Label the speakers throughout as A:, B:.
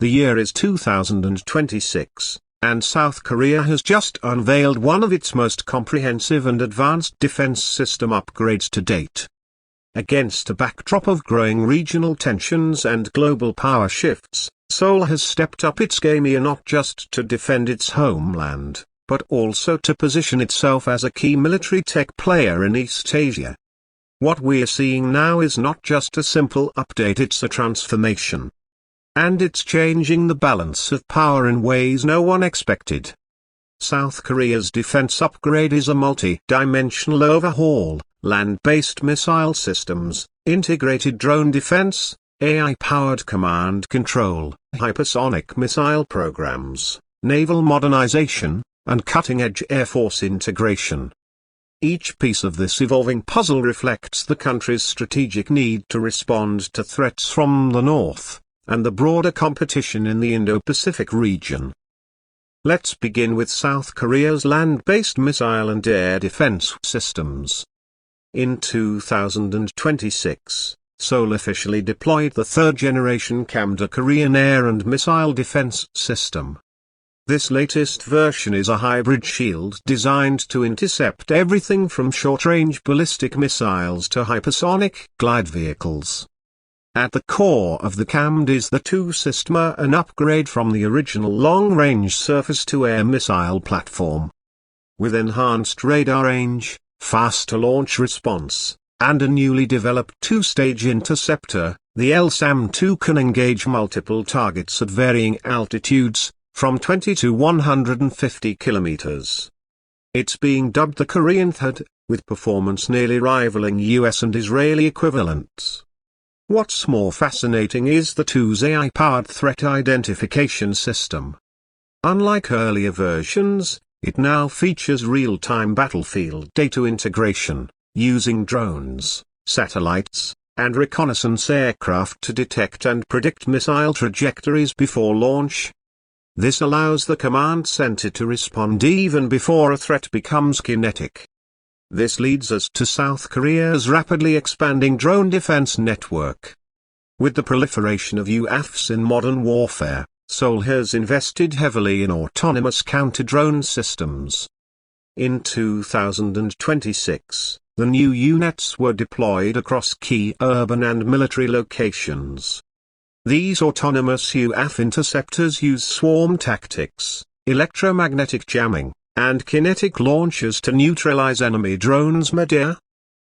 A: The year is 2026, and South Korea has just unveiled one of its most comprehensive and advanced defense system upgrades to date. Against a backdrop of growing regional tensions and global power shifts, Seoul has stepped up its game here not just to defend its homeland, but also to position itself as a key military tech player in East Asia. What we're seeing now is not just a simple update, it's a transformation. And it's changing the balance of power in ways no one expected. South Korea's defense upgrade is a multi-dimensional overhaul: land-based missile systems, integrated drone defense, AI-powered command control, hypersonic missile programs, naval modernization, and cutting-edge Air Force integration. Each piece of this evolving puzzle reflects the country's strategic need to respond to threats from the north, and the broader competition in the Indo-Pacific region. Let's begin with South Korea's land-based missile and air defense systems. In 2026, Seoul officially deployed the third-generation KAMD Korean air and missile defense system. This latest version is a hybrid shield designed to intercept everything from short-range ballistic missiles to hypersonic glide vehicles. At the core of the KAMD is the two-system, an upgrade from the original long-range surface-to-air missile platform. With enhanced radar range, faster launch response, and a newly developed two-stage interceptor, the LSAM-2 can engage multiple targets at varying altitudes, from 20 to 150 kilometers. It's being dubbed the Korean THAAD, with performance nearly rivaling US and Israeli equivalents. What's more fascinating is the THAAD's AI-powered threat identification system. Unlike earlier versions, it now features real-time battlefield data integration, using drones, satellites, and reconnaissance aircraft to detect and predict missile trajectories before launch. This allows the command center to respond even before a threat becomes kinetic. This leads us to South Korea's rapidly expanding drone defense network. With the proliferation of UAVs in modern warfare, Seoul has invested heavily in autonomous counter-drone systems. In 2026, the new units were deployed across key urban and military locations. These autonomous UAV interceptors use swarm tactics, electromagnetic jamming, and kinetic launchers to neutralize enemy drones midair.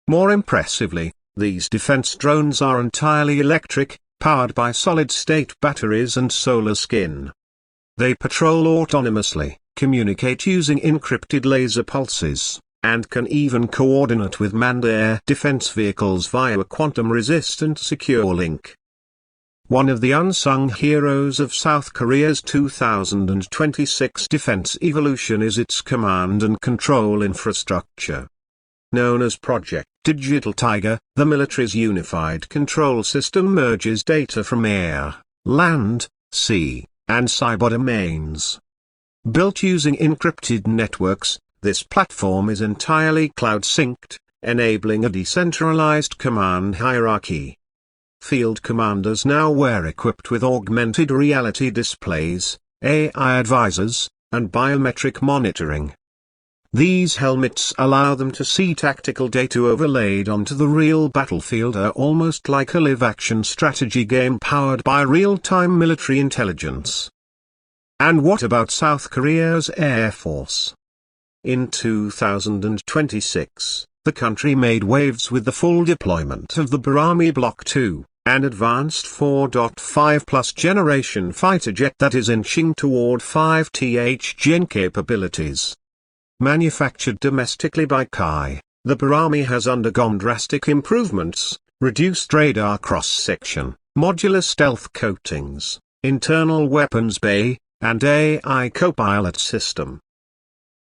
A: More impressively, these defense drones are entirely electric, powered by solid-state batteries and solar skin. They patrol autonomously, communicate using encrypted laser pulses, and can even coordinate with manned air defense vehicles via a quantum-resistant secure link. One of the unsung heroes of South Korea's 2026 defense evolution is its command and control infrastructure. Known as Project Digital Tiger, the military's unified control system merges data from air, land, sea, and cyber domains. Built using encrypted networks, this platform is entirely cloud-synced, enabling a decentralized command hierarchy. Field commanders now were equipped with augmented reality displays, AI advisors, and biometric monitoring. These helmets allow them to see tactical data overlaid onto the real battlefield, almost like a live-action strategy game powered by real-time military intelligence. And what about South Korea's Air Force? In 2026, the country made waves with the full deployment of the Barami Block II, an advanced 4.5+ generation fighter jet that is inching toward 5th gen capabilities. Manufactured domestically by KAI, the Barami has undergone drastic improvements: reduced radar cross-section, modular stealth coatings, internal weapons bay, and AI co-pilot system.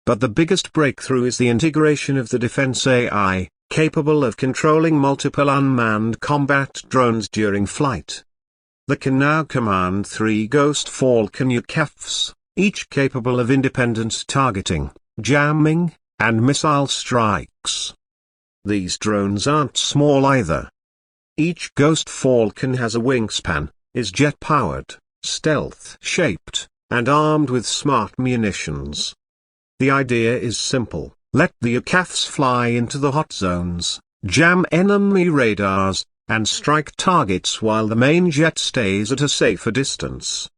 A: But the biggest breakthrough is the integration of the defense AI, capable of controlling multiple unmanned combat drones during flight. They can now command 3 Ghost Falcon UCAVs, each capable of independent targeting, jamming, and missile strikes. These drones aren't small either. Each Ghost Falcon has a wingspan, is jet-powered, stealth-shaped, and armed with smart munitions. The idea is simple: let the UCAFs fly into the hot zones, jam enemy radars, and strike targets while the main jet stays at a safer distance.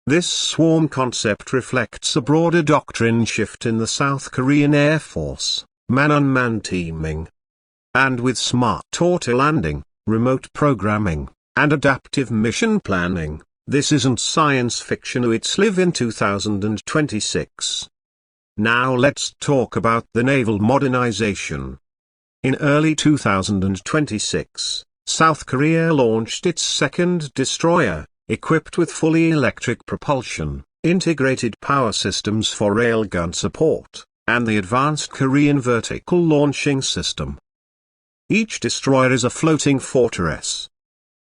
A: This swarm concept reflects a broader doctrine shift in the South Korean Air Force: man-unmanned teaming. And with smart auto-landing, remote programming, and adaptive mission planning, this isn't science fiction, it's live in 2026. Now let's talk about the naval modernization. In early 2026, South Korea launched its second destroyer, equipped with fully electric propulsion, integrated power systems for railgun support, and the advanced Korean vertical launching system. Each destroyer is a floating fortress.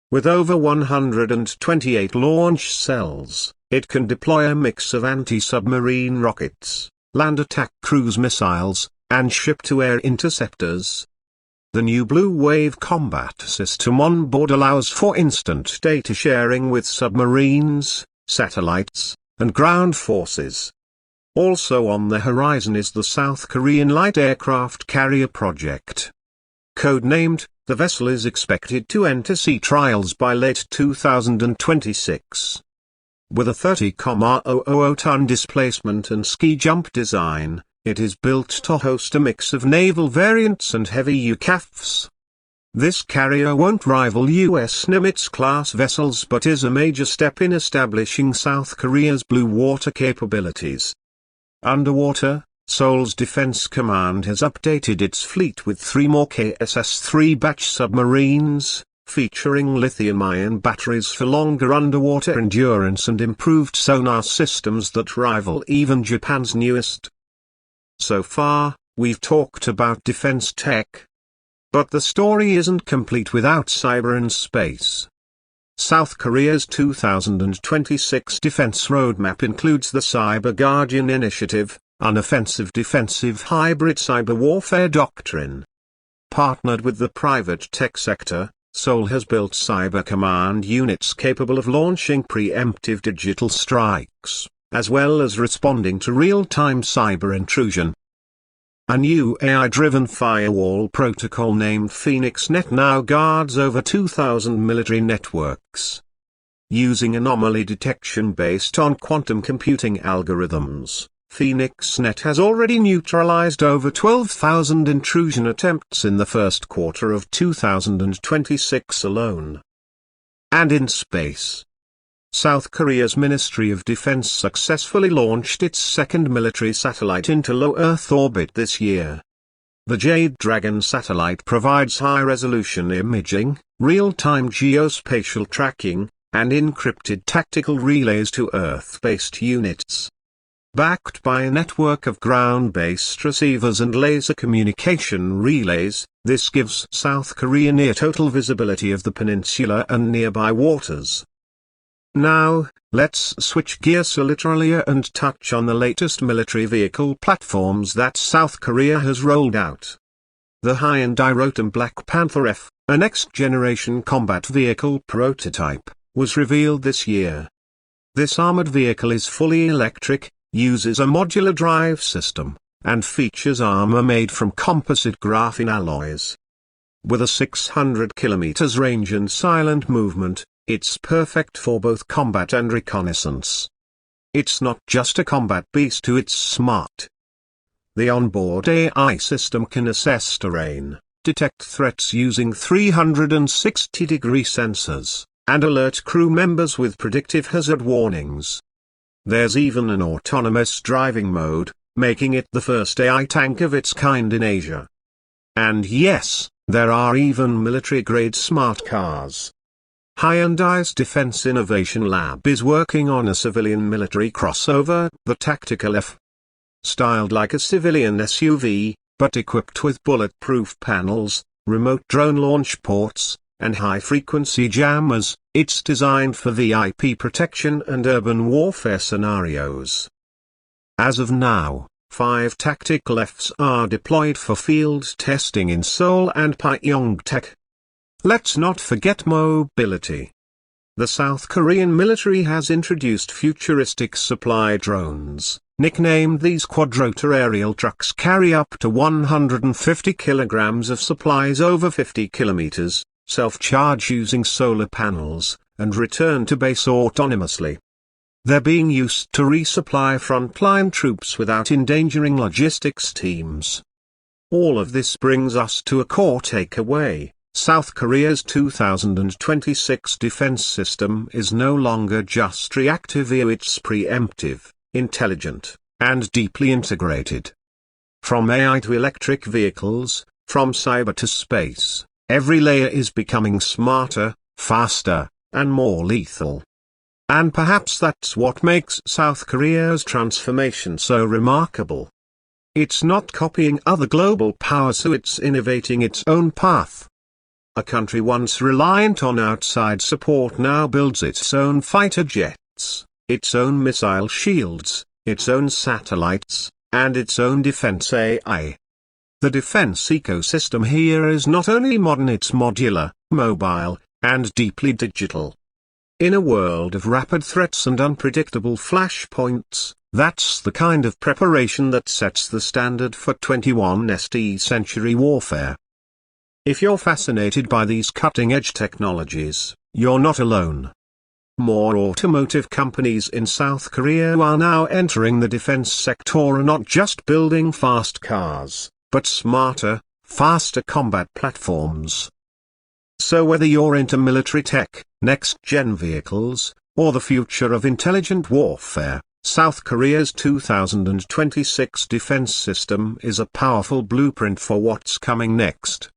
A: With over 128 launch cells, it can deploy a mix of anti-submarine rockets, land attack cruise missiles, and ship-to-air interceptors. The new Blue Wave combat system on board allows for instant data sharing with submarines, satellites, and ground forces. Also on the horizon is the South Korean light aircraft carrier project. Codenamed, the vessel is expected to enter sea trials by late 2026. With a 30,000-ton displacement and ski jump design, it is built to host a mix of naval variants and heavy UCAFs. This carrier won't rival US Nimitz-class vessels but is a major step in establishing South Korea's blue water capabilities. Underwater, Seoul's Defense Command has updated its fleet with 3 more KSS-3 batch submarines, featuring lithium-ion batteries for longer underwater endurance and improved sonar systems that rival even Japan's newest. So far, we've talked about defense tech. But the story isn't complete without cyber and space. South Korea's 2026 defense roadmap includes the Cyber Guardian Initiative, an offensive defensive hybrid cyber warfare doctrine. Partnered with the private tech sector, Seoul has built cyber command units capable of launching preemptive digital strikes, as well as responding to real-time cyber intrusion. A new AI-driven firewall protocol named PhoenixNet now guards over 2,000 military networks. Using anomaly detection based on quantum computing algorithms, PhoenixNet has already neutralized over 12,000 intrusion attempts in the first quarter of 2026 alone. And in space, South Korea's Ministry of Defense successfully launched its second military satellite into low Earth orbit this year. The Jade Dragon satellite provides high-resolution imaging, real-time geospatial tracking, and encrypted tactical relays to Earth-based units. Backed by a network of ground-based receivers and laser communication relays, this gives South Korea near total visibility of the peninsula and nearby waters. Now, let's switch gears a little and touch on the latest military vehicle platforms that South Korea has rolled out. The Hyundai Rotem Black Panther F, a next-generation combat vehicle prototype, was revealed this year. This armored vehicle is fully electric, uses a modular drive system, and features armor made from composite graphene alloys. With a 600 km range and silent movement, it's perfect for both combat and reconnaissance. It's not just a combat beast, it's smart. The onboard AI system can assess terrain, detect threats using 360-degree sensors, and alert crew members with predictive hazard warnings. There's even an autonomous driving mode, making it the first AI tank of its kind in Asia. And yes, there are even military-grade smart cars. Hyundai's Defense Innovation Lab is working on a civilian-military crossover, the Tactical F. Styled like a civilian SUV, but equipped with bulletproof panels, remote drone launch ports, and high-frequency jammers, it's designed for VIP protection and urban warfare scenarios. As of now, 5 Tactical Fs are deployed for field testing in Seoul and Pyeongtaek. Let's not forget mobility. The South Korean military has introduced futuristic supply drones. Nicknamed these quadrotor aerial trucks carry up to 150 kilograms of supplies over 50 kilometers, self-charge using solar panels, and return to base autonomously. They're being used to resupply frontline troops without endangering logistics teams. All of this brings us to a core takeaway. South Korea's 2026 defense system is no longer just reactive, it's preemptive, intelligent, and deeply integrated. From AI to electric vehicles, from cyber to space, every layer is becoming smarter, faster, and more lethal. And perhaps that's what makes South Korea's transformation so remarkable. It's not copying other global powers, it's innovating its own path. A country once reliant on outside support now builds its own fighter jets, its own missile shields, its own satellites, and its own defense AI. The defense ecosystem here is not only modern, it's modular, mobile, and deeply digital. In a world of rapid threats and unpredictable flashpoints, that's the kind of preparation that sets the standard for 21st century warfare. If you're fascinated by these cutting-edge technologies, you're not alone. More automotive companies in South Korea are now entering the defense sector and not just building fast cars, but smarter, faster combat platforms. So whether you're into military tech, next-gen vehicles, or the future of intelligent warfare, South Korea's 2026 defense system is a powerful blueprint for what's coming next.